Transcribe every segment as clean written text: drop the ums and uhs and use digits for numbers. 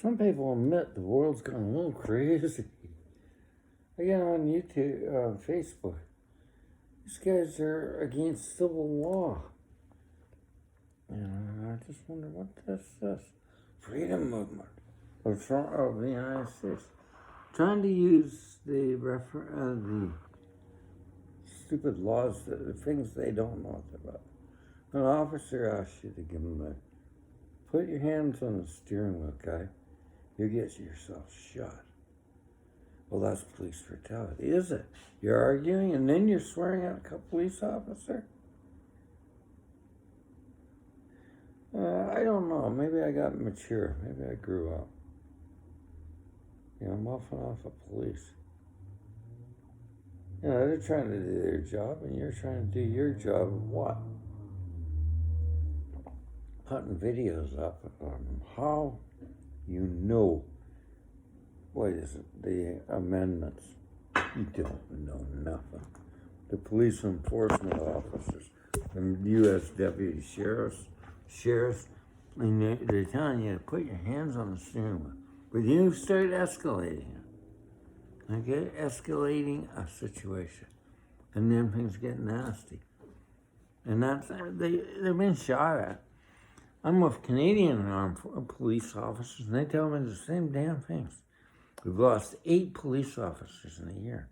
Some people admit the world's gone a little crazy. Again, on YouTube, Facebook, these guys are against civil law. And I just wonder what this is. Freedom movement of the United States. Trying to use the stupid laws, the things they don't know about. An officer asks you to give him put your hands on the steering wheel, guy. You get yourself shot. Well, that's police brutality, is it? You're arguing and then you're swearing at a police officer? I don't know. Maybe I got mature. Maybe I grew up. I'm off and off of police. They're trying to do their job and you're trying to do your job of what? Putting videos up on how you know what is it, the amendments. You don't know nothing. The police enforcement officers, the U.S. deputy sheriffs, and they're telling you to put your hands on the steering wheel. But you start escalating it. Okay? Escalating a situation. And then things get nasty. And they've been shot at. I'm with Canadian armed police officers, and they tell me the same damn things. We've lost 8 police officers in a year.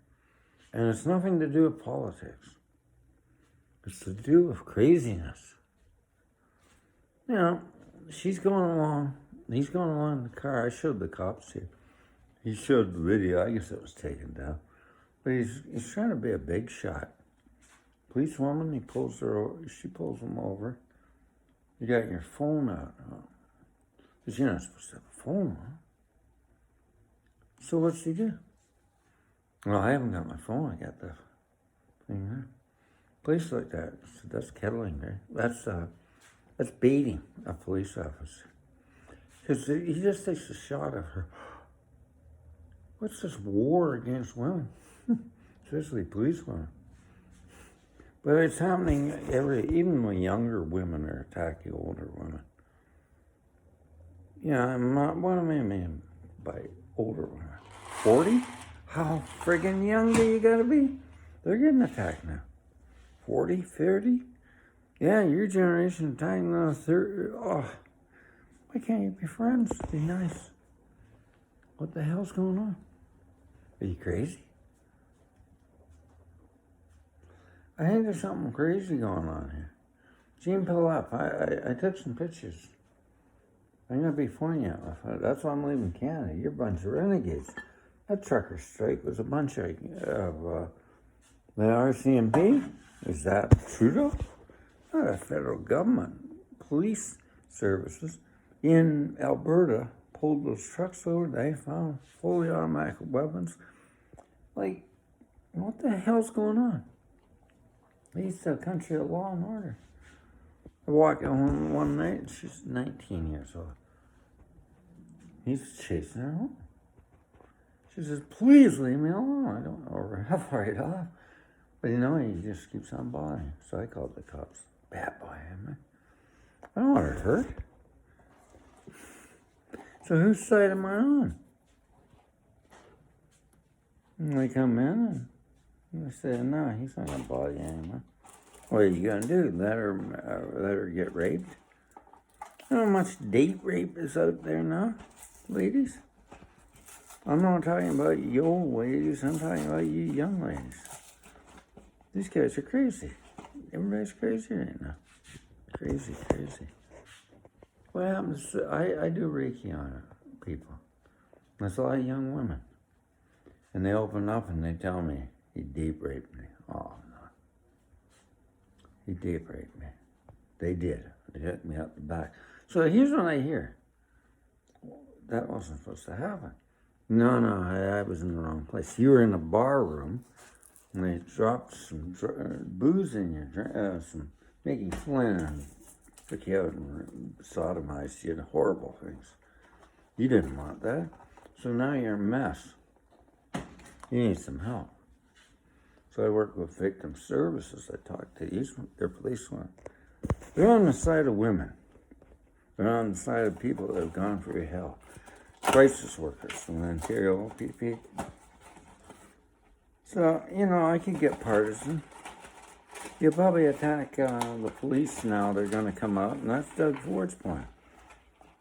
And it's nothing to do with politics. It's to do with craziness. She's going along. He's going along in the car. I showed the cops here. He showed the video. I guess it was taken down. But he's trying to be a big shot. Policewoman, she pulls him over. You got your phone out. Because you're not supposed to have a phone, huh? So what's he do? Well, I haven't got my phone. I got the thing there. Place like that. So that's kettling, right? That's baiting a police officer. Because he just takes a shot of her. What's this war against women? Especially police women. But it's happening even when younger women are attacking older women. What am I mean by older women? 40? How friggin' young do you gotta be? They're getting attacked now. 40, 30? Yeah, your generation attacking the 30. Oh, why can't you be friends? Be nice. What the hell's going on? Are you crazy? I think there's something crazy going on here. Gene, pull up. I took some pictures. I'm going to be phoning you. That's why I'm leaving Canada. You're a bunch of renegades. That trucker strike was a bunch of the RCMP. Is that Trudeau? Not the federal government. Police services in Alberta pulled those trucks over. They found fully automatic weapons. Like, what the hell's going on? It's a country of law and order. I walked home one night, and she's 19 years old. He's chasing her home. She says, please leave me alone. I don't know her half right off. But he just keeps on bothering. So I called the cops. Bad boy, am I? I don't want her hurt. So whose side am I on? And they come in and they say, no, he's not going to bother you anymore. What are you going to do? Let her get raped? You know how much date rape is out there now, ladies? I'm not talking about you old ladies. I'm talking about you young ladies. These guys are crazy. Everybody's crazy right now. Crazy. What happens? I do Reiki on people. There's a lot of young women. And they open up and they tell me, he deep raped me. Oh, no. He deep raped me. They did. They hit me up the back. So here's what I hear. That wasn't supposed to happen. No, I was in the wrong place. You were in a bar room, and they dropped some booze in your drink, some Mickey Flynn, and took you out and sodomized you and horrible things. You didn't want that. So now you're a mess. You need some help. So I work with victim services. I talk to their policemen. They're on the side of women. They're on the side of people that have gone through hell. crisis workers from the Ontario OPP. So, I could get partisan. You'll probably attack the police now. They're going to come out, and that's Doug Ford's point.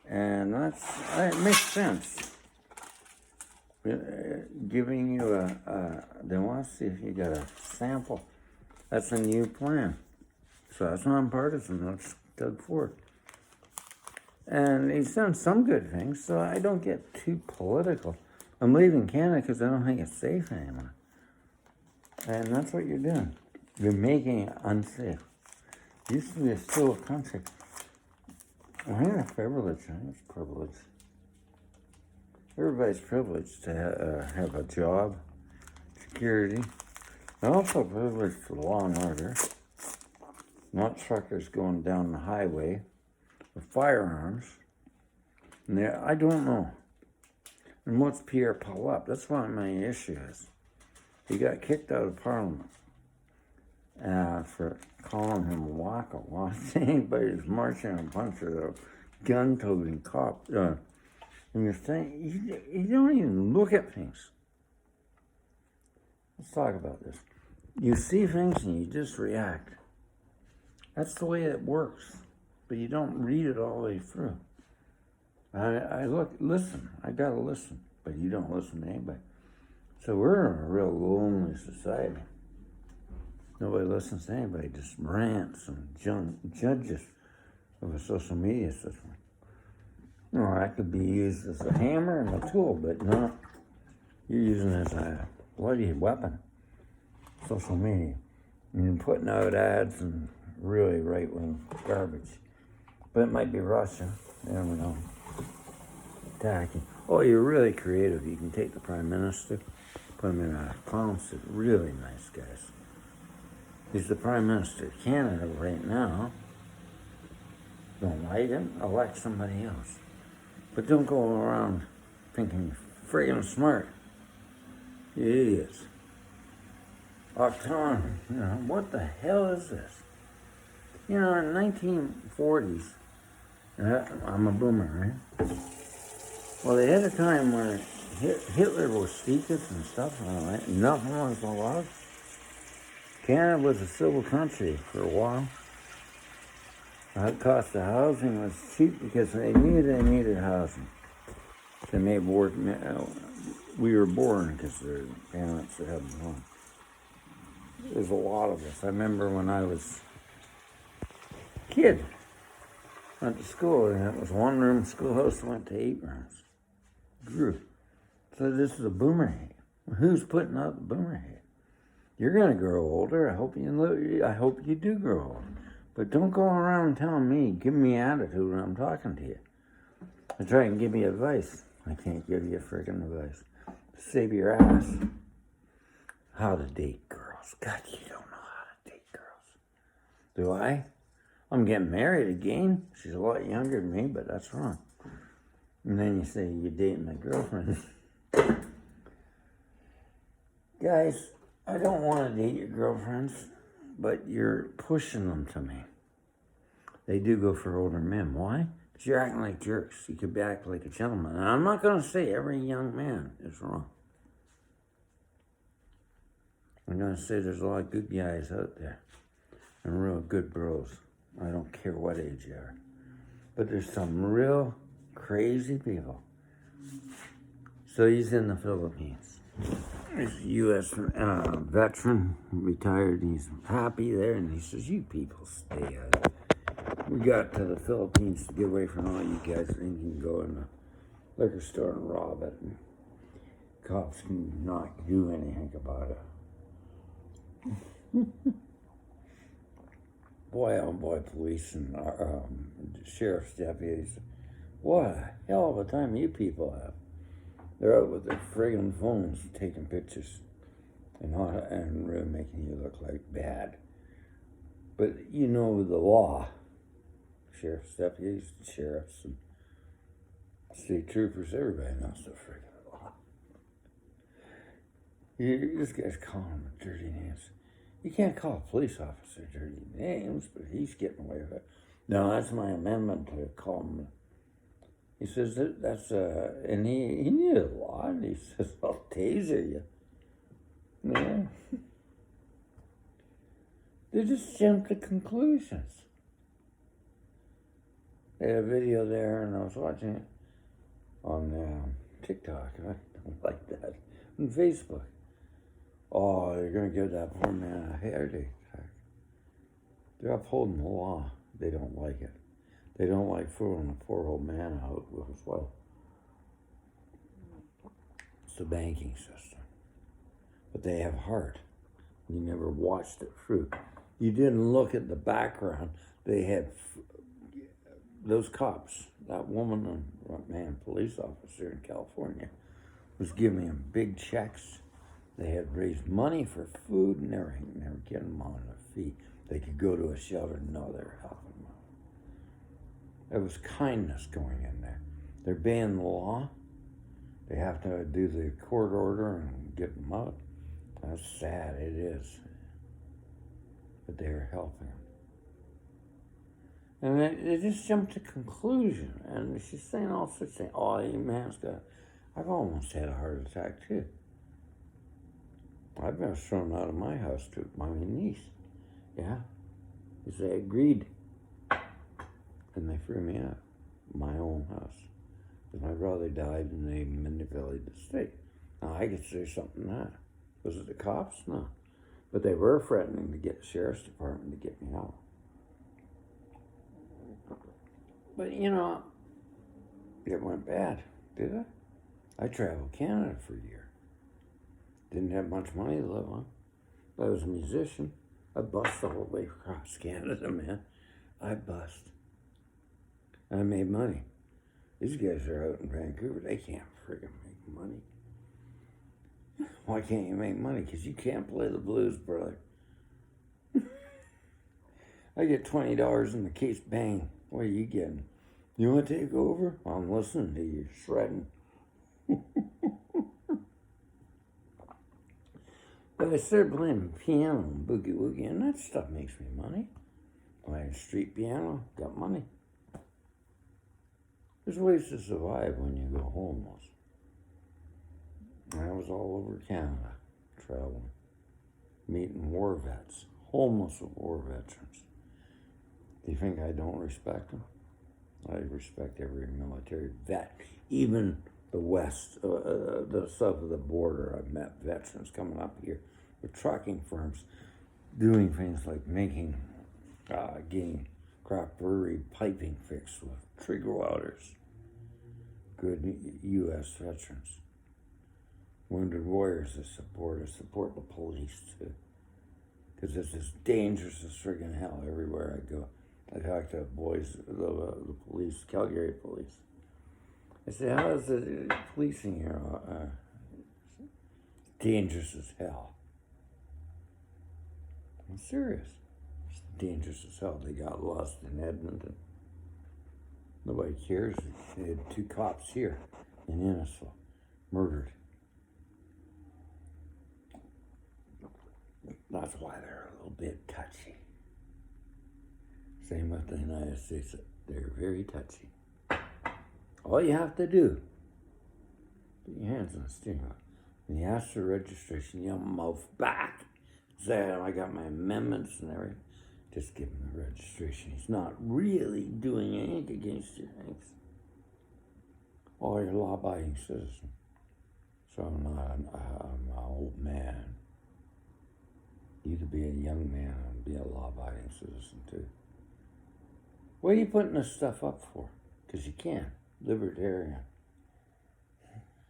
And it makes sense. Giving you they want to see if you got a sample. That's a new plan. So that's nonpartisan. That's Doug Ford. And he's done some good things, so I don't get too political. I'm leaving Canada because I don't think it's safe anymore. And that's what you're doing. You're making it unsafe. It used to be a still country. I think it's privilege. I think it's privilege. Everybody's privileged to have a job, security, and also privileged to law and order. Not truckers going down the highway with firearms. And I don't know. And what's Pierre Pallot? That's what my issue is. He got kicked out of Parliament for calling him a waka. Well, anybody's marching a bunch of gun-toting cops. And you're saying, you don't even look at things. Let's talk about this. You see things and you just react. That's the way it works. But you don't read it all the way through. Listen. I gotta listen. But you don't listen to anybody. So we're in a real lonely society. Nobody listens to anybody, just rants and judges of a social media system. That could be used as a hammer and a tool, but not. You're using it as a bloody weapon. Social media. And you're putting out ads and really right-wing garbage. But it might be Russia. You never know. Attacking. Oh, you're really creative. You can take the Prime Minister, put him in a clown suit. Really nice guys. He's the Prime Minister of Canada right now. Don't like him, elect somebody else. But don't go around thinking you're friggin' smart. You idiots. Autonomy. What the hell is this? In 1940s, I'm a boomer, right? Well, they had a time where Hitler was speaking and stuff, right? Nothing was allowed. Canada was a civil country for a while. The cost of housing was cheap because they knew they needed housing. They made work. We were born because their parents had them home. There's a lot of us. I remember when I was a kid, went to school, and it was one room schoolhouse, went to 8 rooms. Grew. So this is a boomer hate. Who's putting out the boomer hate? You're going to grow older. I hope you do grow older. But don't go around telling me, giving me attitude when I'm talking to you. I try and give you advice. I can't give you friggin' advice. Save your ass. How to date girls. God, you don't know how to date girls. Do I? I'm getting married again. She's a lot younger than me, but that's wrong. And then you say you're dating my girlfriend. Guys, I don't want to date your girlfriends, but you're pushing them to me. They do go for older men. Why? Because you're acting like jerks. You could act like a gentleman. And I'm not going to say every young man is wrong. I'm going to say there's a lot of good guys out there. And real good bros. I don't care what age you are. But there's some real crazy people. So he's in the Philippines. He's a U.S. veteran, retired, and he's happy there. And he says, you people stay out of it. We got to the Philippines to get away from all you guys. And you can go in the liquor store and rob it. And cops can not do anything about it. Boy, oh boy, police and sheriff's deputies. What a hell of a time you people have. They're out with their friggin' phones taking pictures and really making you look like bad. But you know the law. Sheriff's deputies, sheriffs, and state troopers, everybody knows the friggin' law. This guy's calling them dirty names. You can't call a police officer dirty names, but he's getting away with it. No, that's my amendment to call them He says that's and he knew a lot. He says, "I'll taser you." Yeah. They just jump to conclusions. They had a video there, and I was watching it on TikTok. I don't like that. On Facebook. Oh, they're going to give that poor man a heart attack. They're upholding the law. They don't like it. They don't like throwing a poor old man out with his wife. It's the banking system. But they have heart. You never watched it through. You didn't look at the background. They had those cops, that woman and man, police officer in California, was giving them big checks. They had raised money for food and everything. They were getting them on their feet. They could go to a shelter and know they were helping them. There was kindness going in there. They're obeying the law. They have to do the court order and get them out. That's sad, it is. But they're helping them. And they just jumped to conclusion. And she's saying all sorts of things. Oh, you man's got... I've almost had a heart attack, too. I've been thrown out of my house, too. My niece. Yeah. Because they agreed. And they threw me out. My own house. Because my brother died and they manipulated the state. Now, I could say something to that. Was it the cops? No. But they were threatening to get the sheriff's department to get me out. But, you know, it went bad, did it? I traveled Canada for a year. Didn't have much money to live on. I was a musician. I bust the whole way across Canada, man. I bust. And I made money. These guys are out in Vancouver. They can't friggin' make money. Why can't you make money? Because you can't play the blues, brother. I get $20 in the case, bang. What are you getting? You want to take over? Well, I'm listening to you, shredding. But I started playing piano and boogie woogie, and that stuff makes me money. Playing street piano, got money. There's ways to survive when you go homeless. I was all over Canada, traveling, meeting war vets, homeless war veterans. Do you think I don't respect them? I respect every military vet, even the west, the south of the border. I've met veterans coming up here with trucking firms, doing things like getting crop brewery piping fixed with trigger welders. Good U.S. veterans. Wounded warriors that support the police too. Because it's as dangerous as friggin' hell everywhere I go. I talk to boys, the police, Calgary police. I say, how is the policing here? Dangerous as hell. I'm serious. It's dangerous as hell. They got lost in Edmonton. Nobody cares. They had 2 cops here in Innisfil, murdered. That's why they're a little bit touchy. Same with the United States. They're very touchy. All you have to do, put your hands on the steering wheel. When you ask for registration, you mouth back. Say, I got my amendments and everything. Just give him the registration. He's not really doing anything against your things. Oh, you're a law-abiding citizen. So I'm an old man. You could be a young man and be a law-abiding citizen too. What are you putting this stuff up for? Because you can. Libertarian.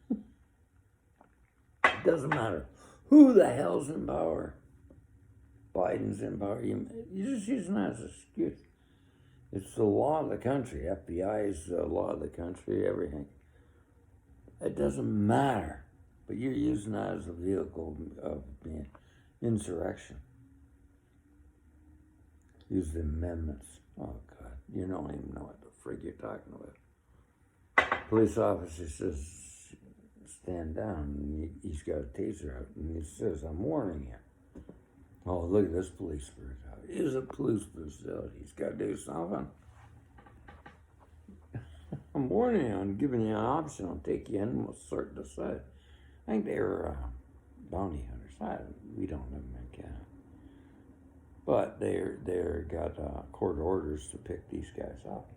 It doesn't matter who the hell's in power. Biden's in power. You're just using that as an excuse. It's the law of the country. FBI is the law of the country, everything. It doesn't matter. But you're using that as a vehicle of being insurrection. Use the amendments. Oh, God. You don't even know what the frig you're talking about. Police officer says, stand down. And he's got a taser out. And he says, I'm warning you. Oh, look at this police brutality. He's a police brutality. He's got to do something. I'm warning you, I'm giving you an option. I'll take you in, we'll sort this out. I think they were bounty hunters. We don't live in Canada. But they're got court orders to pick these guys up.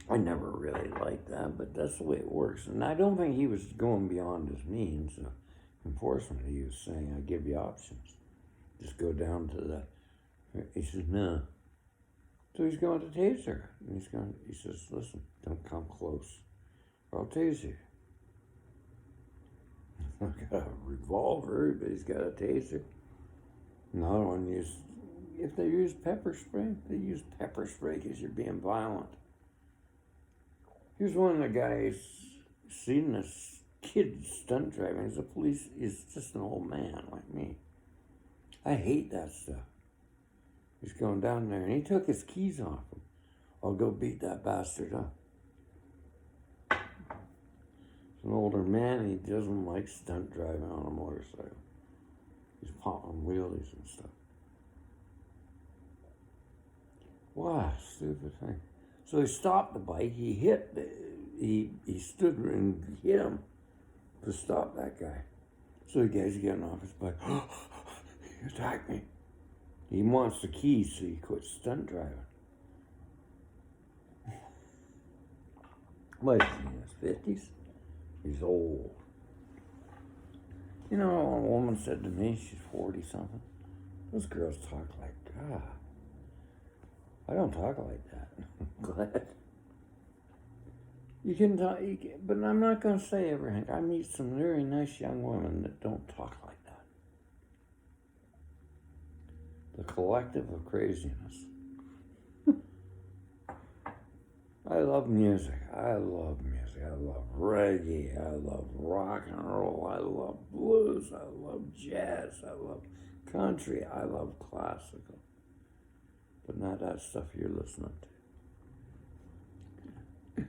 I never really liked that, but that's the way it works. And I don't think he was going beyond his means of enforcement. He was saying, I give you options. Just go down to the... He says, no. So he's going to taser. And he says, listen, don't come close, or I'll taser you. I've got a revolver, but he's got a taser. Another one used... If they use pepper spray, they use pepper spray because you're being violent. Here's one of the guys seen this kid stunt driving. He's just an old man like me. I hate that stuff. He's going down there and he took his keys off him. I'll go beat that bastard up. He's an older man, he doesn't like stunt driving on a motorcycle. He's popping wheelies and stuff. What a stupid thing. So he stopped the bike, he stood and hit him to stop that guy. So the guy's getting off his bike. He attacked me. He wants the keys so he quit stunt driving. What is he, in his 50s? He's old. You know, a woman said to me, she's 40-something, those girls talk like God. I don't talk like that. I'm glad. You can talk, but I'm not going to say everything. I meet some very nice young women that don't talk like that. The collective of craziness. I love music. I love reggae. I love rock and roll. I love blues. I love jazz. I love country. I love classical. But not that stuff you're listening to.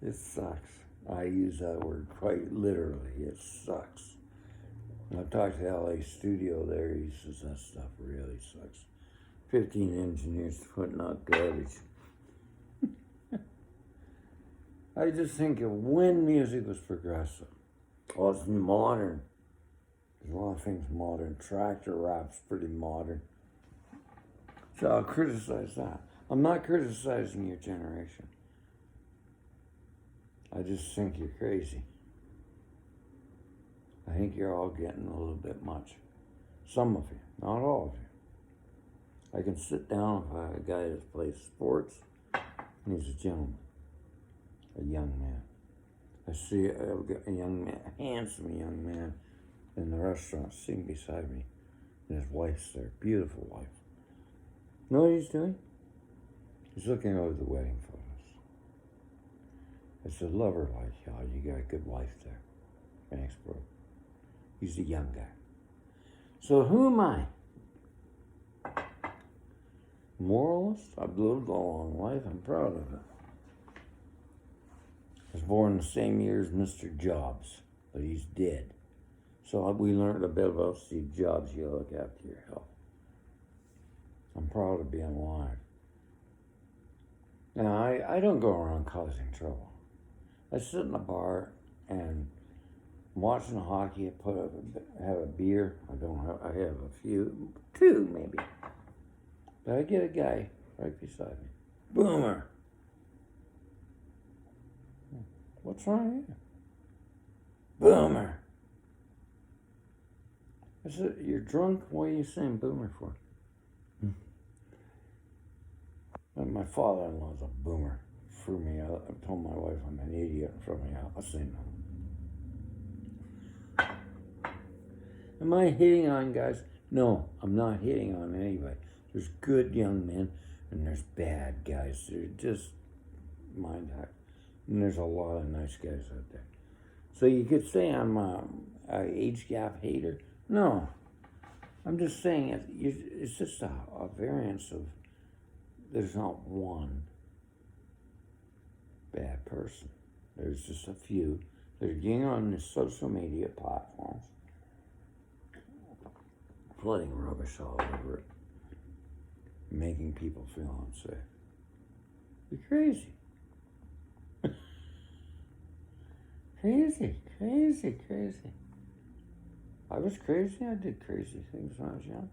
It sucks. I use that word quite literally. It sucks. I talked to LA Studio there. He says that stuff really sucks. 15 engineers putting out garbage. I just think of when music was progressive. Oh, it's modern. There's a lot of things modern. Tractor rap's pretty modern. So I'll criticize that. I'm not criticizing your generation. I just think you're crazy. I think you're all getting a little bit much. Some of you, not all of you. I can sit down with a guy that plays sports, and he's a gentleman, a young man. I see a young man, a handsome young man in the restaurant sitting beside me, and his wife's there, beautiful wife. You know what he's doing? He's looking over the wedding photos. I said, love her like y'all. You got a good wife there. Thanks, bro. He's a young guy. So who am I? Moralist? I've lived a long life. I'm proud of it. I was born the same year as Mr. Jobs, but he's dead. So we learned a bit about Steve Jobs. You look after your health. I'm proud of being alive. Now, I don't go around causing trouble. I sit in a bar and I'm watching hockey. I have a beer. I have a few, two maybe. But I get a guy right beside me. Boomer. What's wrong here? Boomer. I said, you're drunk? What are you saying boomer for? My father-in-law's a boomer. Threw me out. I told my wife I'm an idiot and threw me out. I say no. Am I hitting on guys? No, I'm not hitting on anybody. There's good young men and there's bad guys. They're just mind hack. And there's a lot of nice guys out there. So you could say I'm an age gap hater. No, I'm just saying it's just a variance of there's not one bad person. There's just a few that are getting on the social media platforms, putting rubbish all over it, making people feel unsafe. You're crazy. Crazy, crazy, crazy. I was crazy. I did crazy things when I was young.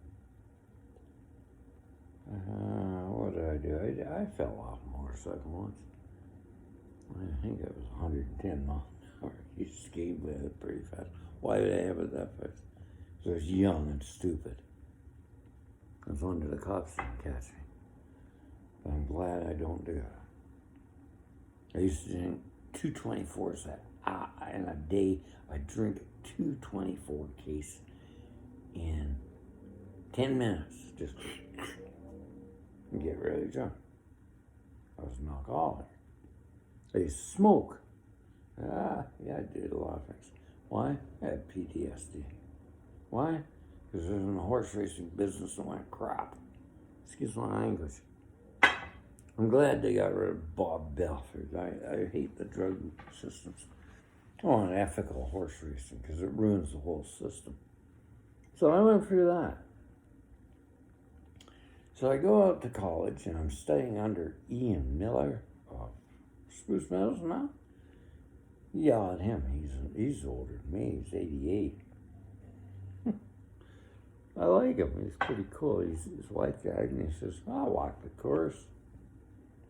What did I do? I fell off a motorcycle once. I think it was 110 miles an hour. You skated with it pretty fast. Why did I have it that fast? Because I was young and stupid. I was under the cops didn't catch me. But I'm glad I don't do it. I used to drink 224s in a day. I drink 224 case in 10 minutes. Just get really drunk. I was an alcoholic. I used to smoke. Yeah, I did a lot of things. Why? I had PTSD. Why? Because I was in the horse racing business and went crap. Excuse my English. I'm glad they got rid of Bob Belford. I hate the drug systems. I want ethical horse racing because it ruins the whole system. So I went through that. So I go out to college and I'm studying under Ian Miller of Spruce Meadows now. Yeah, at him. He's older than me. He's 88. I like him. He's pretty cool. He's a white guy, and he says, I'll walk the course.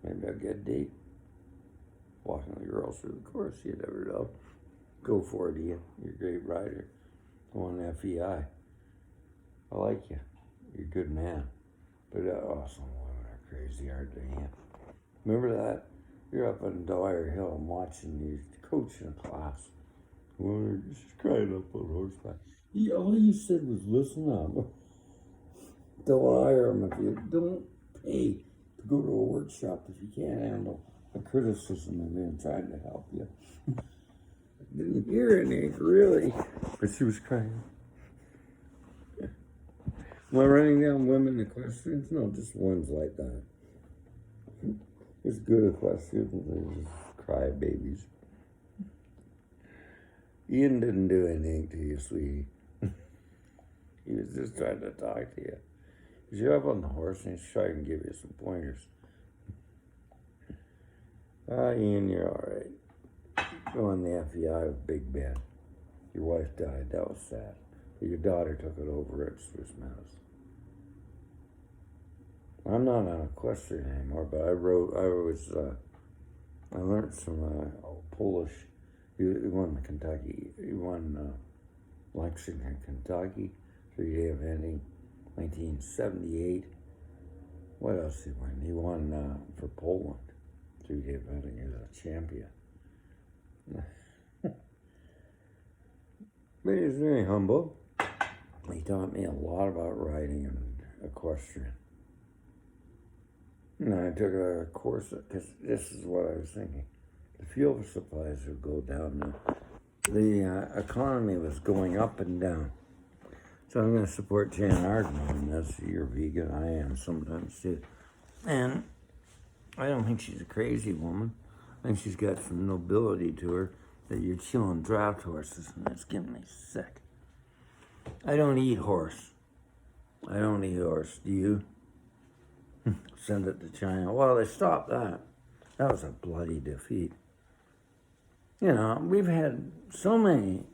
Maybe I'll get a date. Walking the girls through the course, you never know. Go for it, Ian. You're a great rider. Go on FEI. I like you. You're a good man. But some women are crazy, aren't they, Ian? Remember that? You're up on Dwyer Hill and watching you coaching a class. Well, just crying up on horseback. All you said was listen up. Don't hire him if you don't pay to go to a workshop if you can't handle a criticism of him trying to help you. Didn't hear anything really, but she was crying. Am I running down women equestrians? No, just ones like that. There's good equestrians, there's crybabies. Ian didn't do anything to you, sweetie. He was just trying to talk to you. Because you're up on the horse and he's trying to give you some pointers. Ian, you're all right. Go on the FEI with Big Ben. Your wife died. That was sad. But your daughter took it over at Spruce Meadows. I'm not an equestrian anymore, but I learned some Polish. He won the Kentucky. He won Lexington, Kentucky, 3-day eventing, 1978. What else did he win? He won for Poland, 3-day eventing. He was a champion. But he was very humble. He taught me a lot about riding and equestrian. And I took a course, because this is what I was thinking. The fuel supplies would go down. The economy was going up and down. So I'm going to support Jan Ardman. That's you're vegan. I am sometimes too. And I don't think she's a crazy woman. I think she's got some nobility to her that you're killing draft horses, and that's getting me sick. I don't eat horse. Do you? Send it to China. Well, they stopped that. That was a bloody defeat. You know, we've had so many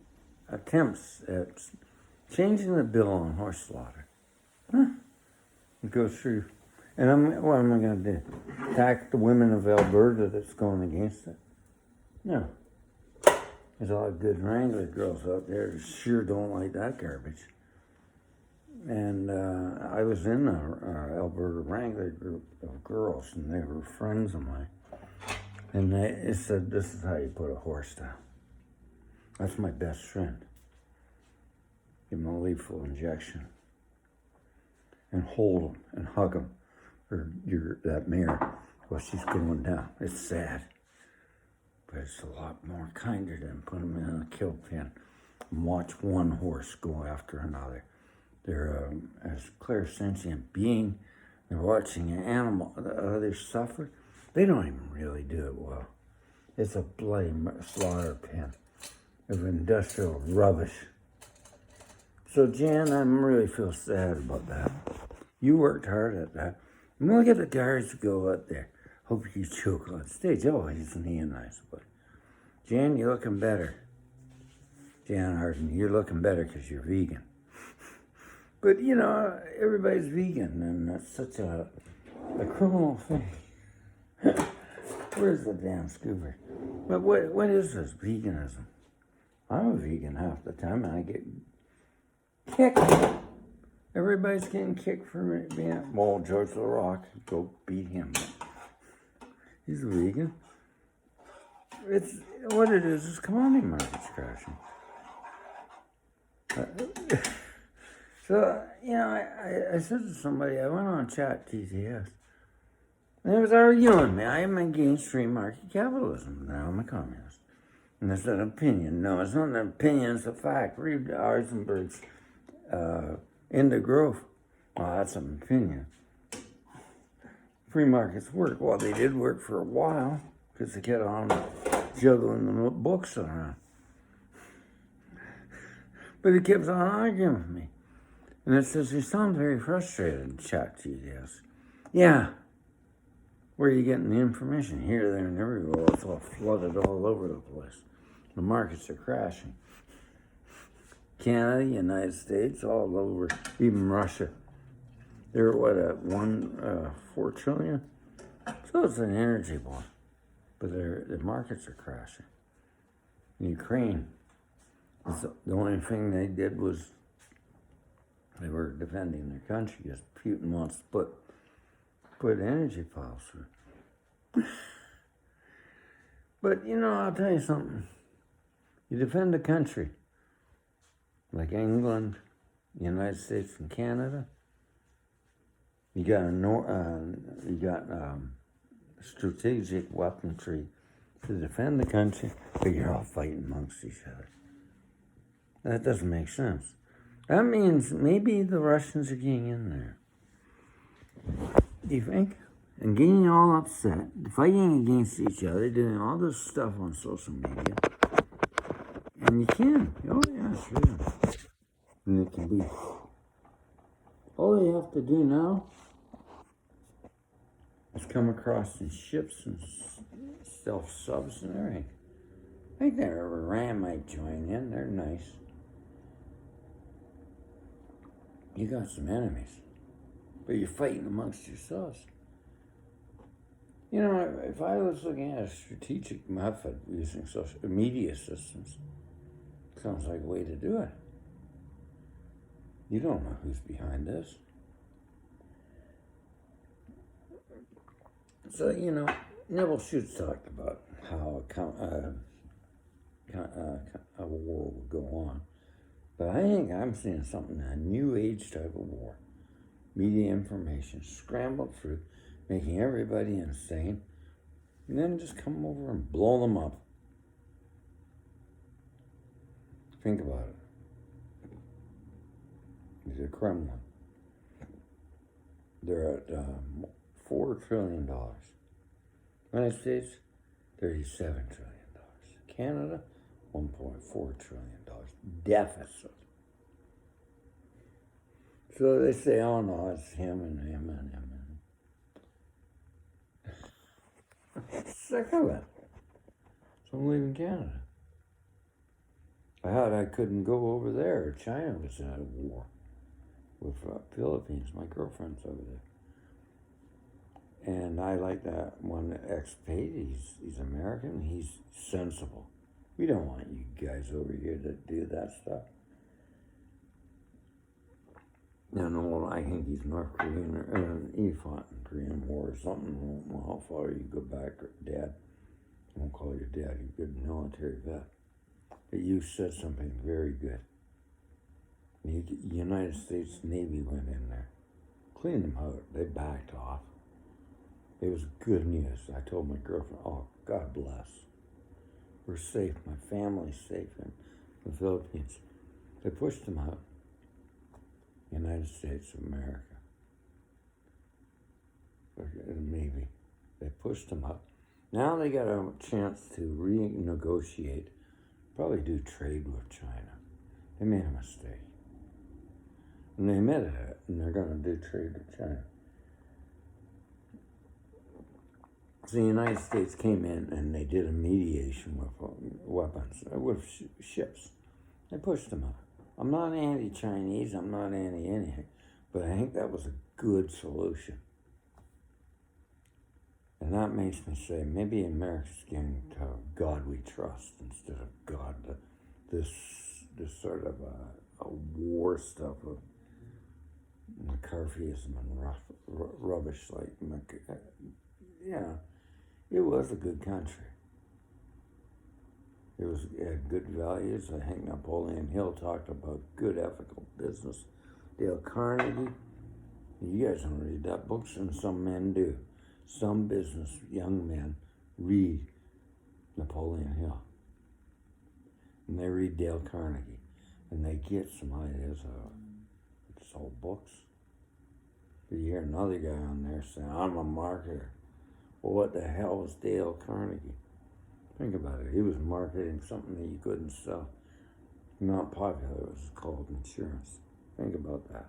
attempts at changing the bill on horse slaughter. It goes through. And what am I going to do? Attack the women of Alberta that's going against it? No. There's a lot of good Wrangler girls out there who sure don't like that garbage. And I was in our Alberta Wrangler group of girls, and they were friends of mine. And they said, this is how you put a horse down. That's my best friend. Give him a lethal injection. And hold him and hug him. Or that mare while she's going down. It's sad. But it's a lot more kinder than put him in a kill pen and watch one horse go after another. They're as clairsentient being. They're watching an animal, the others suffer. They don't even really do it well. It's a bloody slaughter pen of industrial rubbish. So Jan, I really feel sad about that. You worked hard at that. And look at the guys who go out there. Hope you choke on stage. Oh, isn't he a nice boy? Jan, you're looking better. Jan Harden, you're looking better because you're vegan. But, you know, everybody's vegan, and that's such a criminal thing. Where's the damn scooper? But what is this veganism? I'm a vegan half the time, and I get kicked. Everybody's getting kicked for being... Well, George LaRock, go beat him. He's a vegan. It's what it is commodity market's crashing. So, you know, I said to somebody, I went on chat TTS, and they was arguing with me. I am against free market capitalism. Now I'm a communist. And that's an opinion. No, it's not an opinion, it's a fact. Read Eisenberg's End of Growth. Well, that's an opinion. Free markets work. Well, they did work for a while, because they kept on juggling the books around. But he keeps on arguing with me. And it says, you sound very frustrated, chat GDS. Yeah. Where are you getting the information? Here, there, and everywhere. It's all flooded all over the place. The markets are crashing. Canada, United States, all over, even Russia. They're at 4 trillion? So it's an energy ball. But the markets are crashing. Ukraine, the only thing they did was they were defending their country because Putin wants to put energy piles through. But, you know, I'll tell you something. You defend a country like England, United States, and Canada. You got strategic weaponry to defend the country, but you're all fighting amongst each other. That doesn't make sense. That means maybe the Russians are getting in there. Do you think? And getting all upset, fighting against each other, doing all this stuff on social media. And you can. Oh, yeah, sure. And it can be. All you have to do now is come across in ships and self-subs and everything. I think that Iran might join in. They're nice. You got some enemies, but you're fighting amongst yourselves. You know, if I was looking at a strategic method using social media systems, sounds like a way to do it. You don't know who's behind this. So, you know, Neville Shutes talked about how a war will go on. But I think I'm seeing something, a new age type of war. Media information scrambled through, making everybody insane, and then just come over and blow them up. Think about it. The Kremlin. They're at $4 trillion. United States, $37 trillion. Canada, $1.4 trillion deficit. So they say, oh no, it's him and him and him and sick of it. So I'm leaving Canada. I thought I couldn't go over there. China was at a war with Philippines. My girlfriend's over there. And I like that one expat. He's American. He's sensible. We don't want you guys over here to do that stuff. No, I think he's North Korean, he fought in the Korean War or something. Well, how far you go back, Dad? I won't call your dad, you're a good military vet. But you said something very good. The United States Navy went in there, cleaned them out, they backed off. It was good news. I told my girlfriend, oh, God bless. We're safe. My family's safe in the Philippines. They pushed them out. United States of America. Maybe. They pushed them up. Now they got a chance to renegotiate, probably do trade with China. They made a mistake. And they admitted it, and they're going to do trade with China. So the United States came in and they did a mediation with weapons, with ships. They pushed them out. I'm not anti-Chinese, I'm not anti-anything, but I think that was a good solution. And that makes me say, maybe America's getting to God we trust instead of God, this sort of a war stuff of McCarthyism and rubbish like, it was a good country. It had good values. I think Napoleon Hill talked about good ethical business. Dale Carnegie, you guys don't read that books, and some men do. Some business young men read Napoleon Hill. And they read Dale Carnegie. And they get some ideas out of it. It's all books. But you hear another guy on there saying, I'm a marketer. Well, what the hell was Dale Carnegie? Think about it. He was marketing something that you couldn't sell. Not popular. It was called insurance. Think about that.